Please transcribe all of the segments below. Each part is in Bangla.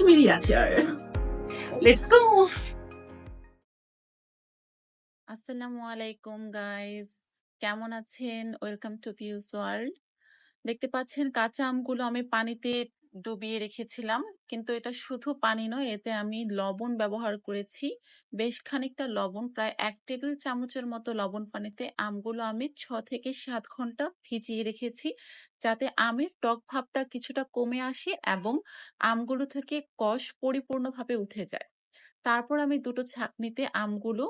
কাশ্মীরি আচার। Let's go. আসসালামু আলাইকুম গাইস, কেমন আছেন? Welcome to পিউস world. দেখতে পাচ্ছেন কাঁচা আমগুলো আমি পানিতে ডুবিয়ে রেখেছিলাম, কিন্তু এটা শুধু পানি নয়, এতে আমি লবণ ব্যবহার করেছি। বেশ খানিকটা লবণ, প্রায় 1 টেবিল চামচের মতো লবণ পানিতে আমগুলো আমি 6 থেকে 7 ঘন্টা ভিজিয়ে রেখেছি, যাতে আমের টক ভাবটা কিছুটা কমে আসে এবং আমগুলো থেকে কষ পরিপূর্ণভাবে উঠে যায়। তারপর আমি দুটো ছাঁকনিতে আমগুলো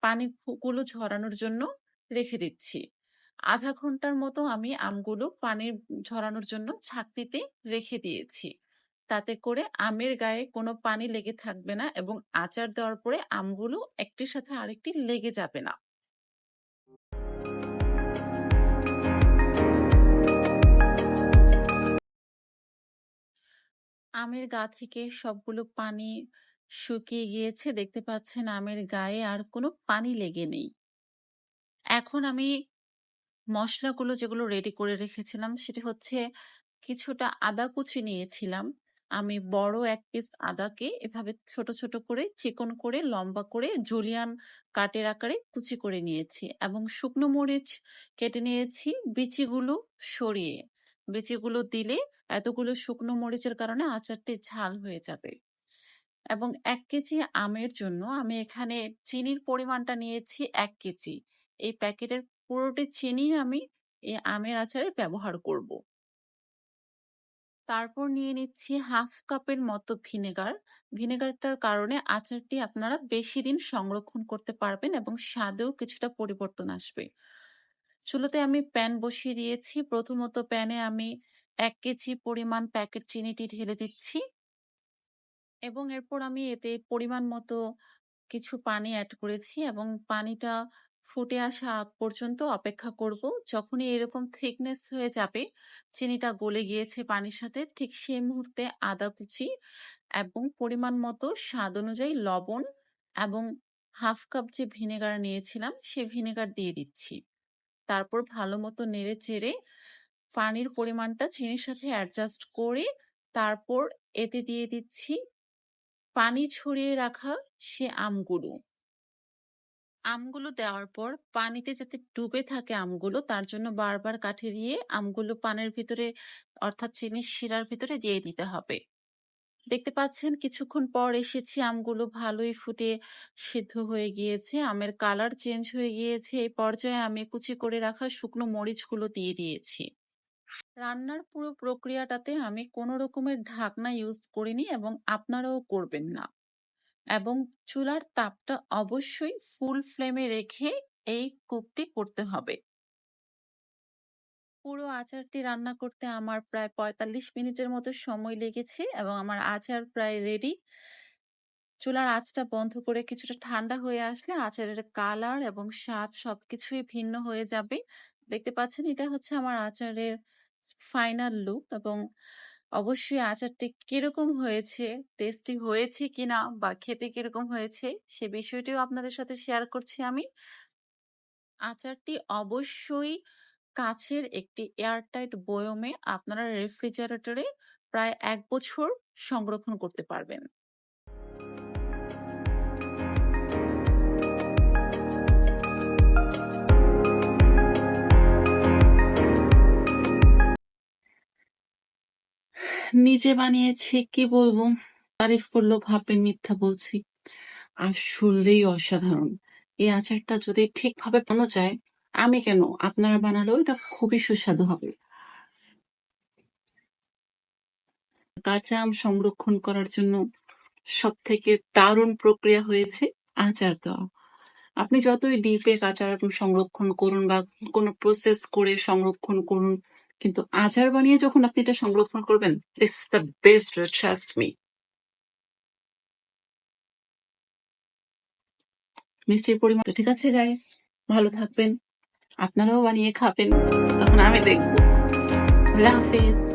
পানিগুলো ঝরানোর জন্য রেখে দিচ্ছি। আধা ঘন্টার মতো আমি আমগুলো পানি ঝরানোর জন্য ছাঁকনিতে রেখে দিয়েছি। তাতে করে আমের গায়ে কোনো পানি লেগে থাকবে না এবং আচার দেওয়ার পরে আমগুলো একটির সাথে আরেকটি লেগে যাবে না। আমের গা থেকে সবগুলো পানি শুকিয়ে গিয়েছে, দেখতে পাচ্ছেন আমের গায়ে আর কোনো পানি লেগে নেই। এখন আমি মশলাগুলো যেগুলো রেডি করে রেখেছিলাম সেটি হচ্ছে, কিছুটা আদা কুচি নিয়েছিলাম। আমি বড় 1 পিস আদাকে এভাবে ছোট ছোট করে, চিকন করে, লম্বা করে জুলিয়ান কাটের আকারে কুচি করে নিয়েছি এবং শুকনো মরিচ কেটে নিয়েছি বিচিগুলো সরিয়ে। বিচিগুলো দিলে এতগুলো শুকনো মরিচের কারণে আচারটি ঝাল হয়ে যাবে। এবং 1 কেজি আমের জন্য আমি এখানে চিনির পরিমাণটা নিয়েছি 1 কেজি। এই প্যাকেটের পুরোটি চিনি আমি এই আমের আচারে ব্যবহার করব। তারপর নিয়ে নিচ্ছি 1/2 কাপের মতো ভিনেগার। ভিনেগারটার কারণে আচারটি আপনারা বেশি দিন সংরক্ষণ করতে পারবেন এবং স্বাদেও কিছুটা পরিবর্তন আসবে। চুলোতে আমি প্যান বসিয়ে দিয়েছি। প্রথমত প্যানে আমি 1 কেজি পরিমাণ প্যাকেট চিনিটি ঢেলে দিচ্ছি এবং এরপর আমি এতে পরিমাণ মতো কিছু পানি অ্যাড করেছি এবং পানিটা ফুটে আসা আগ পর্যন্ত অপেক্ষা করব। যখনই এরকম থিকনেস হয়ে যাবে, চিনিটা গলে গিয়েছে পানির সাথে, ঠিক সেই মুহূর্তে আদা কুচি এবং পরিমাণ মতো স্বাদ অনুযায়ী লবণ এবং 1/2 কাপ যে ভিনেগার নিয়েছিলাম সে ভিনেগার দিয়ে দিচ্ছি। তারপর ভালো মতো নেড়ে চেড়ে পানির পরিমাণটা চিনির সাথে অ্যাডজাস্ট করে তারপর এতে দিয়ে দিচ্ছি পানি ছড়িয়ে রাখা সে আমগুলো। আমগুলো দেওয়ার পর পানিতে যাতে ডুবে থাকে আমগুলো, তার জন্য বারবার কাঠি দিয়ে আমগুলো পানির ভিতরে, অর্থাৎ চিনির শিরার ভিতরে দিয়ে দিতে হবে। দেখতে পাচ্ছেন কিছুক্ষণ পর এসেছি, আমগুলো ভালোই ফুটে সিদ্ধ হয়ে গিয়েছে, আমের কালার চেঞ্জ হয়ে গিয়েছে। এই পর্যায়ে আমি কুচি করে রাখা শুকনো মরিচগুলো দিয়ে দিয়েছি। রান্নার পুরো প্রক্রিয়াটাতে আমি কোনো রকমের ঢাকনা ইউজ করিনি এবং আপনারাও করবেন না। এবং চুলার তাপটা অবশ্যই ফুল ফ্লেমে রেখে এই কুকটি করতে হবে। পুরো আচারটি রান্না করতে আমার প্রায় 45 মিনিটের মতো সময় লেগেছে এবং আমার আচার প্রায় রেডি। চুলার আঁচটা বন্ধ করে কিছুটা ঠান্ডা হয়ে আসলে আচারের কালার এবং স্বাদ সবকিছুই ভিন্ন হয়ে যাবে। দেখতে পাচ্ছেন এটা হচ্ছে আমার আচারের ফাইনাল লুক এবং অবশ্যই আচারটি কিরকম হয়েছে, টেস্টি হয়েছে কিনা বা খেতে কিরকম হয়েছে সে বিষয়টিও আপনাদের সাথে শেয়ার করছি আমি। আচারটি অবশ্যই কাচের একটি এয়ারটাইট বয়মে আপনারা রেফ্রিজারেটরে প্রায় 1 বছর সংরক্ষণ করতে পারবেন। নিজে বানিয়েছি, কি বলবো, তারিফ করলেও ভাববেন মিথ্যা বলছি। আসলেই অসাধারণ। এই আচারটা যদি ঠিকভাবে বানানো যায়, আমি কেন, আপনারা বানালেও এটা খুবই সুস্বাদু হবে। কাঁচা আম সংরক্ষণ করার জন্য সব থেকে দারুণ প্রক্রিয়া হয়েছে আচার দেওয়া। আপনি যতই ডিপে কাঁচা আম সংরক্ষণ করুন বা কোনো প্রসেস করে সংরক্ষণ করুন, কিন্তু আচার বানিয়ে যখন আপনি এটা সংরক্ষণ করবেন, this is the best, trust me. মিষ্টির পরিমাণ তো ঠিক আছে গাইস, ভালো থাকবেন, আপনারাও বানিয়ে খাবেন, তখন আমি দেখবো। আল্লাহ হাফেজ।